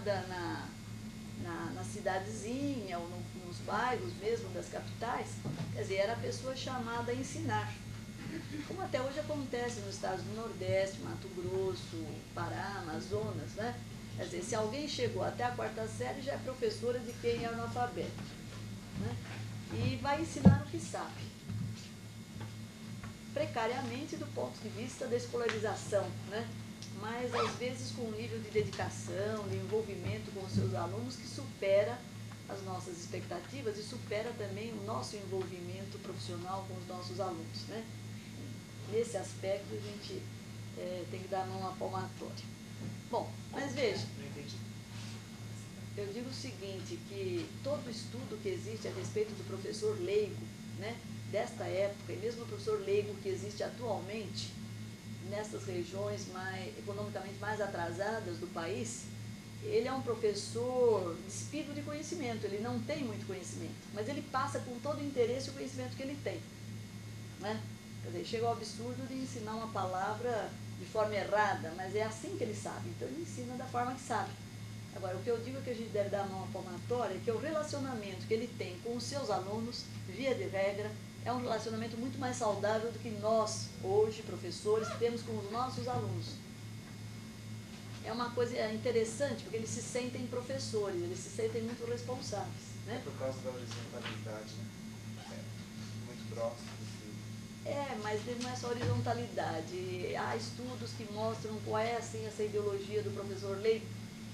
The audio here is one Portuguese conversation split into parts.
chamada na cidadezinha ou nos bairros mesmo das capitais, quer dizer, era a pessoa chamada a ensinar. Como até hoje acontece nos estados do Nordeste, Mato Grosso, Pará, Amazonas, né? Quer dizer, se alguém chegou até a 4ª série, já é professora de quem é analfabeto, né? E vai ensinar o que sabe. Precariamente do ponto de vista da escolarização, né? Mas às vezes com um nível de dedicação, de envolvimento com os seus alunos que supera as nossas expectativas e supera também o nosso envolvimento profissional com os nossos alunos, né? Nesse aspecto, a gente tem que dar uma palmatória. Bom, mas veja, eu digo o seguinte, que todo estudo que existe a respeito do professor leigo, né, desta época, e mesmo o professor leigo que existe atualmente, nessas regiões economicamente mais atrasadas do país, ele é um professor despido de conhecimento, ele não tem muito conhecimento, mas ele passa com todo o interesse o conhecimento que ele tem, né? Quer dizer, chega ao absurdo de ensinar uma palavra de forma errada, mas é assim que ele sabe, então ele ensina da forma que sabe. Agora, o que eu digo é que a gente deve dar uma palmatória, é que o relacionamento que ele tem com os seus alunos, via de regra, é um relacionamento muito mais saudável do que nós, hoje, professores, temos com os nossos alunos. É uma coisa interessante, porque eles se sentem professores, eles se sentem muito responsáveis, né? É por causa da horizontalidade, né? Muito próximo. Mas não é só horizontalidade. Há estudos que mostram qual é assim, essa ideologia do professor leigo.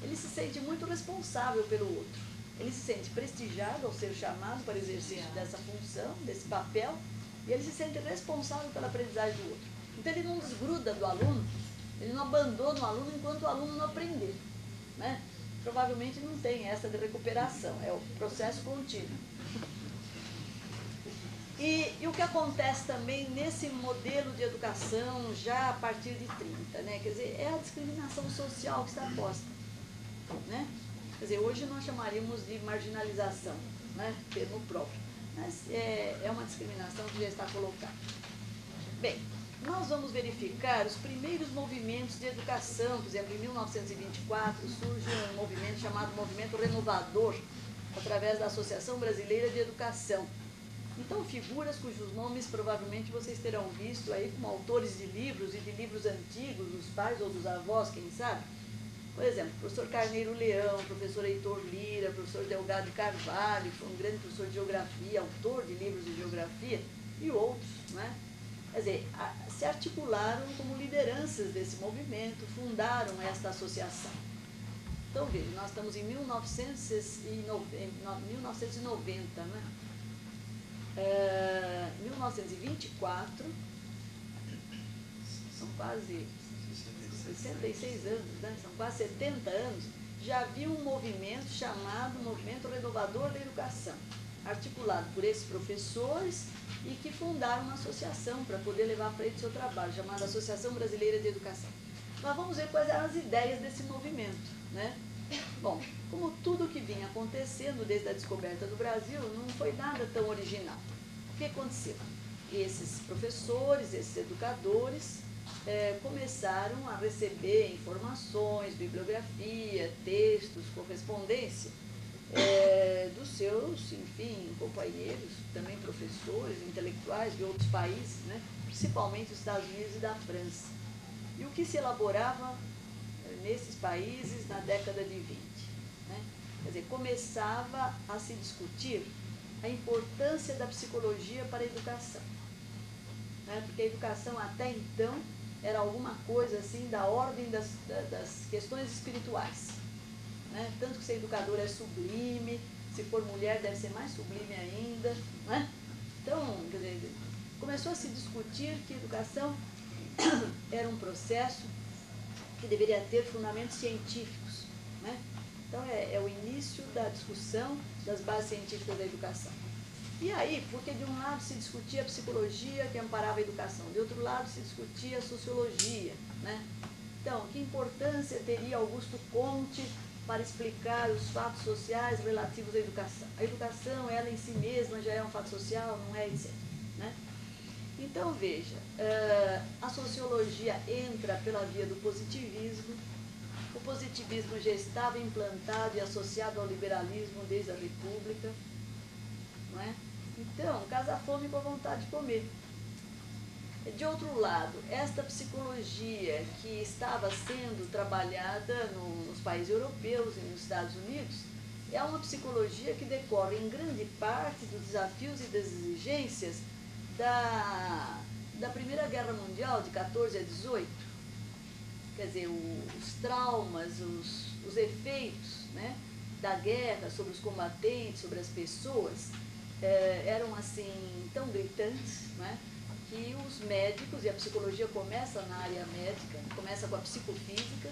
Ele se sente muito responsável pelo outro. Ele se sente prestigiado ao ser chamado para exercício dessa função, desse papel, e ele se sente responsável pela aprendizagem do outro. Então ele não desgruda do aluno, ele não abandona o aluno enquanto o aluno não aprender, né? Provavelmente não tem essa de recuperação, é o processo contínuo. E o que acontece também nesse modelo de educação já a partir de 30, né? Quer dizer, é a discriminação social que está posta, né? Quer dizer, hoje nós chamaríamos de marginalização, né? Termo próprio, mas é uma discriminação que já está colocada. Bem, nós vamos verificar os primeiros movimentos de educação. Por exemplo, em 1924 surge um movimento chamado Movimento Renovador, através da Associação Brasileira de Educação. Então, figuras cujos nomes provavelmente vocês terão visto aí como autores de livros e de livros antigos, dos pais ou dos avós, quem sabe? Por exemplo, professor Carneiro Leão, professor Heitor Lira, professor Delgado de Carvalho, que foi um grande professor de geografia, autor de livros de geografia, e outros, né? Quer dizer, se articularam como lideranças desse movimento, fundaram esta associação. Então, veja, nós estamos em 1990, né? 1924, são quase 66 anos, né? São quase 70 anos, já havia um movimento chamado Movimento Renovador da Educação, articulado por esses professores e que fundaram uma associação para poder levar à frente o seu trabalho, chamada Associação Brasileira de Educação. Nós vamos ver quais eram as ideias desse movimento, né? Bom, como tudo que vinha acontecendo desde a descoberta do Brasil, não foi nada tão original. O que aconteceu? Esses professores, esses educadores, começaram a receber informações, bibliografia, textos, correspondência dos seus, enfim, companheiros, também professores, intelectuais de outros países, né? Principalmente dos Estados Unidos e da França. E o que se elaborava nesses países na década de 20, né? Quer dizer, começava a se discutir a importância da psicologia para a educação, né? Porque a educação até então era alguma coisa assim da ordem das questões espirituais, né? Tanto que ser educador é sublime, se for mulher deve ser mais sublime ainda, né? Então, quer dizer, começou a se discutir que a educação era um processo que deveria ter fundamentos científicos, né? Então, é o início da discussão das bases científicas da educação. E aí, porque de um lado se discutia a psicologia que amparava a educação, de outro lado se discutia a sociologia, né? Então, que importância teria Augusto Comte para explicar os fatos sociais relativos à educação? A educação, ela em si mesma já é um fato social, não é, etc., né? Então, veja, a sociologia entra pela via do positivismo, O positivismo já estava implantado e associado ao liberalismo desde a República, não é? Então, casa a fome com a vontade de comer. De outro lado, esta psicologia que estava sendo trabalhada nos países europeus e nos Estados Unidos é uma psicologia que decorre em grande parte dos desafios e das exigências da Primeira Guerra Mundial, de 14 a 18. Quer dizer, os traumas, os efeitos, né, da guerra sobre os combatentes, sobre as pessoas, eram assim tão gritantes, né, que os médicos, e a psicologia começa na área médica, começa com a psicofísica,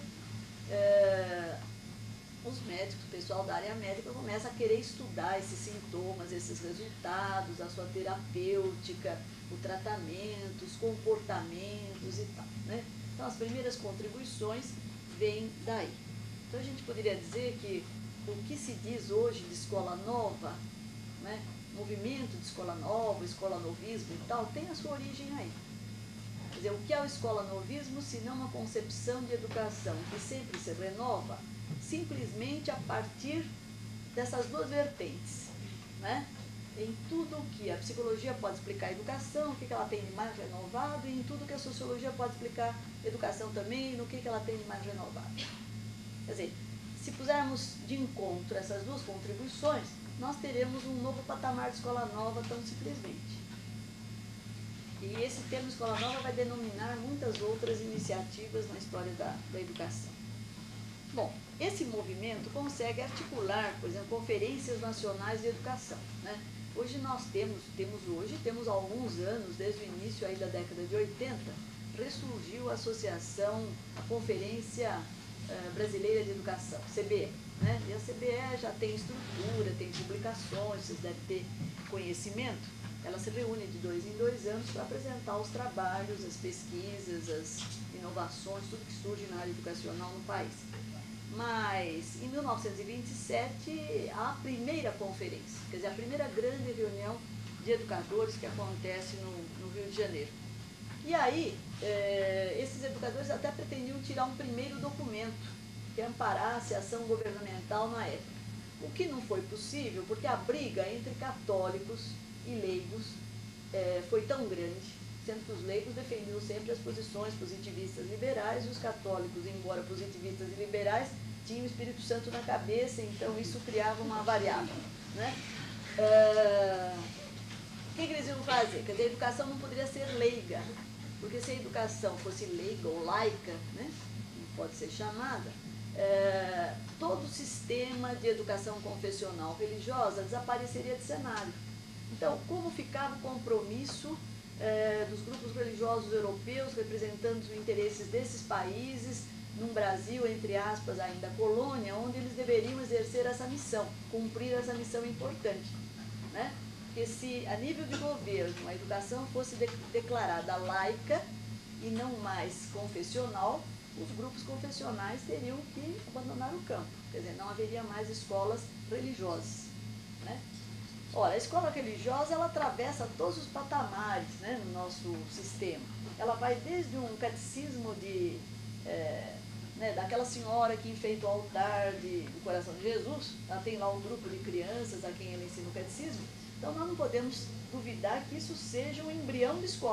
os médicos, o pessoal da área médica começa a querer estudar esses sintomas, esses resultados, a sua terapêutica, o tratamento, os comportamentos e tal, né? Então, as primeiras contribuições vêm daí. Então, a gente poderia dizer que o que se diz hoje de escola nova, né, movimento de escola nova, escola novismo e tal, tem a sua origem aí. Quer dizer, o que é o escola novismo, se não uma concepção de educação que sempre se renova, simplesmente a partir dessas duas vertentes, né? Em tudo o que a psicologia pode explicar a educação, o que ela tem de mais renovado, e em tudo que a sociologia pode explicar a educação também, no que ela tem de mais renovado. Quer dizer, se pusermos de encontro essas duas contribuições, nós teremos um novo patamar de escola nova tão simplesmente. E esse termo escola nova vai denominar muitas outras iniciativas na história da educação. Bom, esse movimento consegue articular, por exemplo, conferências nacionais de educação, né? Hoje nós temos alguns anos, desde o início aí da década de 80, ressurgiu a associação, a Conferência Brasileira de Educação, CBE, né? E a CBE já tem estrutura, tem publicações, vocês devem ter conhecimento. Ela se reúne de 2 em 2 anos para apresentar os trabalhos, as pesquisas, as inovações, tudo que surge na área educacional no país. Mas, em 1927, a primeira conferência, quer dizer, a primeira grande reunião de educadores que acontece no Rio de Janeiro. E aí, esses educadores até pretendiam tirar um primeiro documento que amparasse a ação governamental na época. O que não foi possível, porque a briga entre católicos e leigos foi tão grande, sendo que os leigos defendiam sempre as posições positivistas liberais e os católicos, embora positivistas e liberais, tinham o Espírito Santo na cabeça, então isso criava uma variável, né? O que eles iam fazer? Quer dizer, a educação não poderia ser leiga, porque se a educação fosse leiga ou laica, né, não pode ser chamada, todo o sistema de educação confessional religiosa desapareceria de cenário. Então, como ficava o compromisso dos grupos religiosos europeus representando os interesses desses países, num Brasil, entre aspas, ainda colônia, onde eles deveriam exercer essa missão, cumprir essa missão importante, né? Porque se a nível de governo a educação fosse declarada laica e não mais confessional, os grupos confessionais teriam que abandonar o campo, quer dizer, não haveria mais escolas religiosas, né? Ora, a escola religiosa, ela atravessa todos os patamares, né, no nosso sistema. Ela vai desde um catecismo daquela senhora que enfeita o altar do coração de Jesus, ela tem lá um grupo de crianças a quem ela ensina o catecismo, então nós não podemos duvidar que isso seja um embrião de escola.